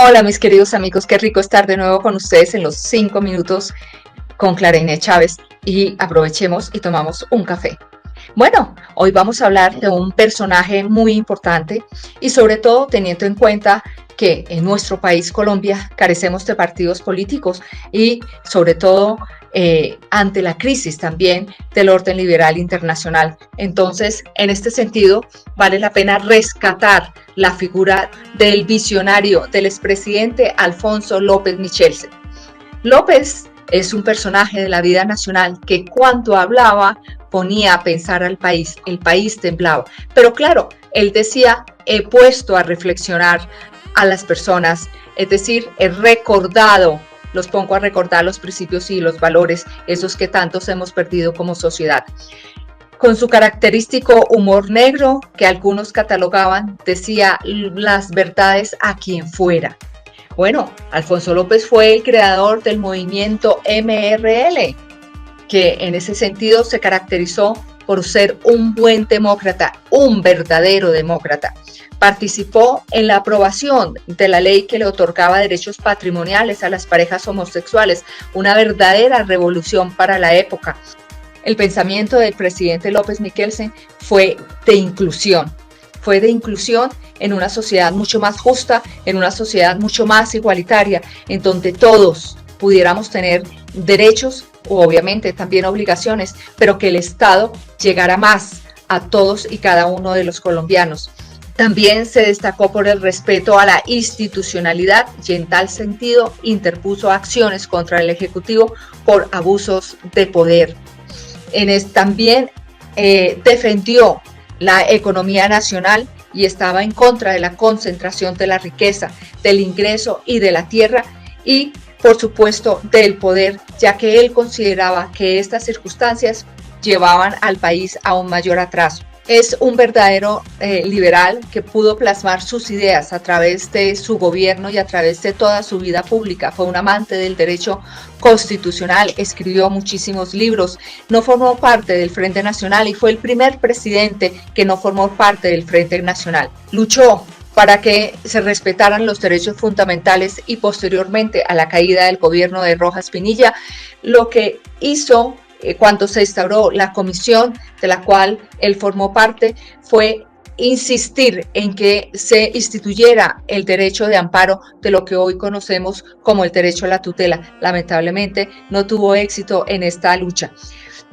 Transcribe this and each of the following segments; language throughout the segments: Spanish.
Hola mis queridos amigos, qué rico estar de nuevo con ustedes en los 5 minutos con Clara Inés Chávez y aprovechemos y tomamos un café. Bueno, hoy vamos a hablar de un personaje muy importante y sobre todo teniendo en cuenta que en nuestro país, Colombia, carecemos de partidos políticos y sobre todo ante la crisis también del orden liberal internacional. Entonces, en este sentido, vale la pena rescatar la figura del visionario, del expresidente Alfonso López Michelsen. López es un personaje de la vida nacional que cuando hablaba ponía a pensar al país, el país temblaba. Pero claro, él decía, he puesto a reflexionar a las personas, es decir, he recordado, los pongo a recordar los principios y los valores, esos que tantos hemos perdido como sociedad. Con su característico humor negro, que algunos catalogaban, decía las verdades a quien fuera. Bueno, Alfonso López fue el creador del movimiento MRL, que en ese sentido se caracterizó por ser un buen demócrata, un verdadero demócrata. Participó en la aprobación de la ley que le otorgaba derechos patrimoniales a las parejas homosexuales, una verdadera revolución para la época. El pensamiento del presidente López Michelsen fue de inclusión en una sociedad mucho más justa, en una sociedad mucho más igualitaria, en donde todos pudiéramos tener derechos o obviamente también obligaciones, pero que el Estado llegara más a todos y cada uno de los colombianos. También se destacó por el respeto a la institucionalidad y en tal sentido interpuso acciones contra el Ejecutivo por abusos de poder. También defendió la economía nacional y estaba en contra de la concentración de la riqueza, del ingreso y de la tierra y, por supuesto, del poder, ya que él consideraba que estas circunstancias llevaban al país a un mayor atraso. Es un verdadero liberal que pudo plasmar sus ideas a través de su gobierno y a través de toda su vida pública. Fue un amante del derecho constitucional, escribió muchísimos libros, no formó parte del Frente Nacional y fue el primer presidente que no formó parte del Frente Nacional. Luchó para que se respetaran los derechos fundamentales y posteriormente a la caída del gobierno de Rojas Pinilla, lo que hizo cuando se instauró la comisión de la cual él formó parte fue insistir en que se instituyera el derecho de amparo de lo que hoy conocemos como el derecho a la tutela. Lamentablemente no tuvo éxito en esta lucha.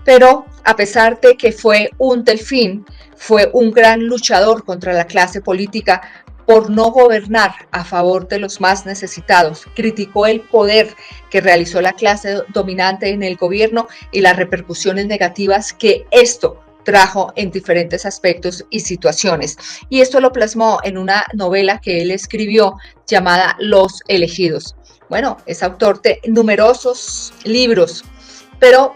Pero a pesar de que fue un delfín, fue un gran luchador contra la clase política por no gobernar a favor de los más necesitados. Criticó el poder que realizó la clase dominante en el gobierno y las repercusiones negativas que esto trajo en diferentes aspectos y situaciones. Y esto lo plasmó en una novela que él escribió llamada Los Elegidos. Bueno, es autor de numerosos libros, pero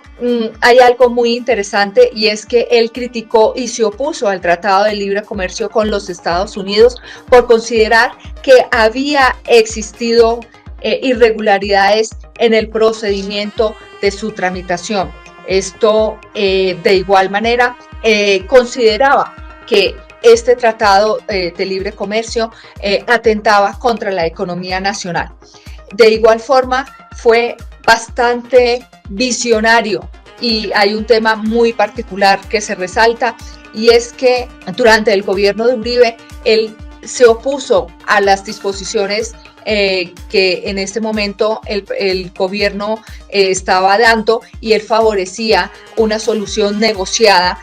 hay algo muy interesante y es que él criticó y se opuso al Tratado de Libre Comercio con los Estados Unidos por considerar que había existido irregularidades en el procedimiento de su tramitación. Esto de igual manera consideraba que este Tratado de Libre Comercio atentaba contra la economía nacional. De igual forma fue bastante visionario y hay un tema muy particular que se resalta y es que durante el gobierno de Uribe él se opuso a las disposiciones que en este momento el gobierno estaba dando y él favorecía una solución negociada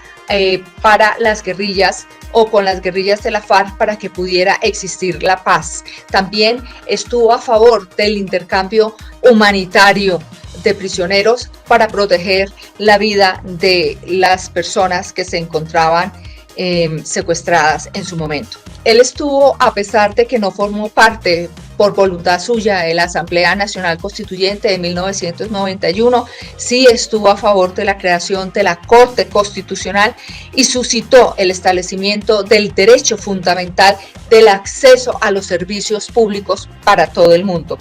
para las guerrillas o con las guerrillas de la FARC para que pudiera existir la paz. También estuvo a favor del intercambio humanitario de prisioneros para proteger la vida de las personas que se encontraban secuestradas en su momento. Él estuvo, a pesar de que no formó parte por voluntad suya de la Asamblea Nacional Constituyente de 1991, sí estuvo a favor de la creación de la Corte Constitucional y suscitó el establecimiento del derecho fundamental del acceso a los servicios públicos para todo el mundo.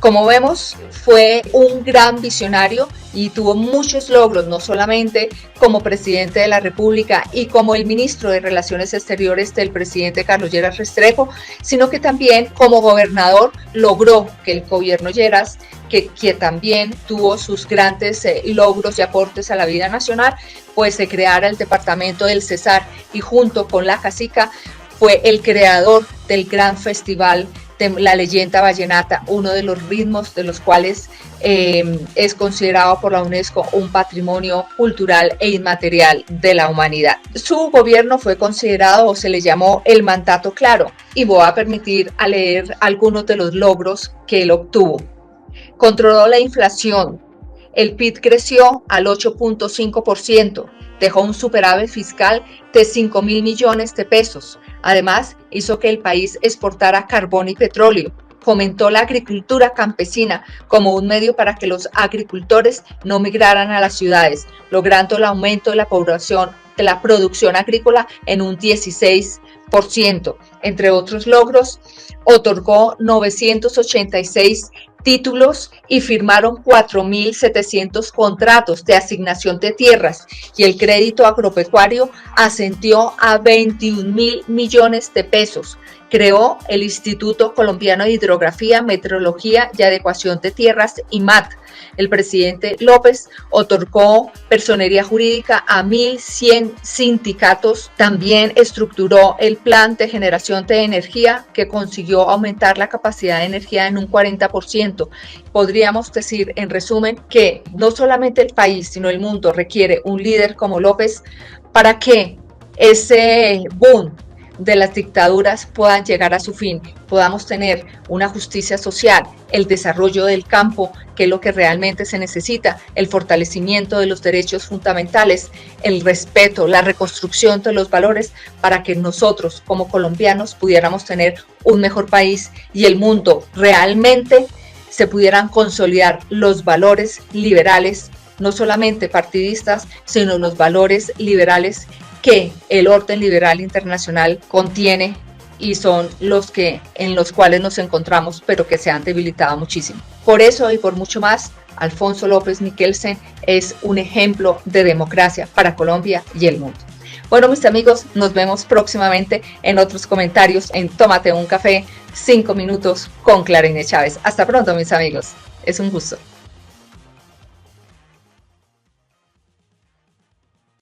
Como vemos, fue un gran visionario y tuvo muchos logros, no solamente como presidente de la República y como el ministro de Relaciones Exteriores del presidente Carlos Lleras Restrepo, sino que también como gobernador logró que el gobierno Lleras, que también tuvo sus grandes logros y aportes a la vida nacional, pues se creara el departamento del Cesar y junto con la Casica fue el creador del gran festival de la leyenda vallenata, uno de los ritmos de los cuales es considerado por la UNESCO un patrimonio cultural e inmaterial de la humanidad. Su gobierno fue considerado o se le llamó el mandato claro y voy a permitir a leer algunos de los logros que él obtuvo. Controló la inflación, el PIB creció al 8.5%, dejó un superávit fiscal de 5.000 millones de pesos. Además, hizo que el país exportara carbón y petróleo. Fomentó la agricultura campesina como un medio para que los agricultores no migraran a las ciudades, logrando el aumento de la población, de la producción agrícola en un 16%. Entre otros logros, otorgó 986 títulos y firmaron 4.700 contratos de asignación de tierras y el crédito agropecuario ascendió a 21.000 millones de pesos. Creó el Instituto Colombiano de Hidrografía, Meteorología y Adecuación de Tierras, IMAT. El presidente López otorgó personería jurídica a 1.100 sindicatos. También estructuró el plan de generación de energía que consiguió aumentar la capacidad de energía en un 40%. Podríamos decir, en resumen, que no solamente el país, sino el mundo requiere un líder como López para que ese boom de las dictaduras puedan llegar a su fin, podamos tener una justicia social, el desarrollo del campo, que es lo que realmente se necesita, el fortalecimiento de los derechos fundamentales, el respeto, la reconstrucción de los valores para que nosotros como colombianos pudiéramos tener un mejor país y el mundo realmente se pudieran consolidar los valores liberales, no solamente partidistas, sino los valores liberales que el orden liberal internacional contiene y son los que en los cuales nos encontramos, pero que se han debilitado muchísimo. Por eso y por mucho más, Alfonso López Miquelsen es un ejemplo de democracia para Colombia y el mundo. Bueno, mis amigos, nos vemos próximamente en otros comentarios en Tómate un café, 5 minutos con Clara Inés Chávez. Hasta pronto, mis amigos. Es un gusto.